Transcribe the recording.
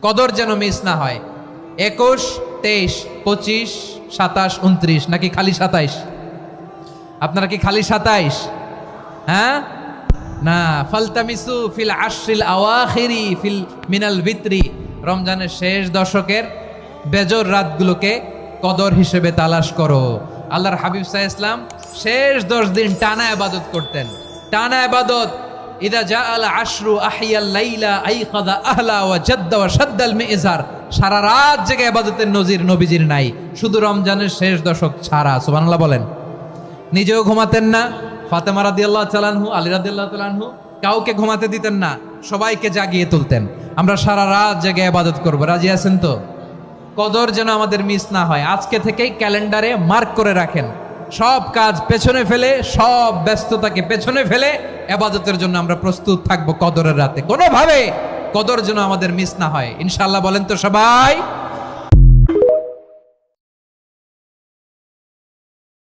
কদর যেন মিস না হয়। 21, 23, 25, 27, 29 নাকি খালি 27? আপনারা কি খালি 27? হ্যাঁ না, ফালতামিসু ফিল আশরিল আওয়াখিরি ফিল মিনাল ভিতরি, রমজানের শেষ দশকের বেজর রাতগুলোকে কদর হিসেবে তালাশ করো। আল্লাহর হাবিব সাল্লাল্লাহু আলাইহি ওয়াসাল্লাম শেষ 10 দিন টানা ইবাদত করতেন, টানা ইবাদত। ইদা জাআল আশরু আহিয়াল লাইলা আইকাযা আহলা ওয়া জাদ্দা ওয়া শাদ্দাল মিজার, সারা রাত জেগে ইবাদতের নজির নবীজির নাই, শুধু রমজানের শেষ দশক ছাড়া। সুবহানাল্লাহ বলেন। নিজেও ঘুমাতেন না, ফাতেমা রাদিয়াল্লাহু তাআলা আনহু, আলী রাদিয়াল্লাহু তাআলা আনহু কাউকে ঘুমাতে দিতেন না, সবাইকে জাগিয়ে তুলতেন। আমরা সারা রাত জেগে ইবাদত করব, রাজি আছেন তো? কদর যেন আমাদের মিস না হয়। আজকে থেকেই ক্যালেন্ডারে মার্ক করে রাখেন, সব কাজ পেছনে ফেলে, সব ব্যস্ততাকে পেছনে ফেলে ইবাদতের জন্য আমরা প্রস্তুত থাকবো কদরের রাতে। কোনোভাবে কদর যেন আমাদের মিস না হয়, ইনশাআল্লাহ। বলেন তো সবাই।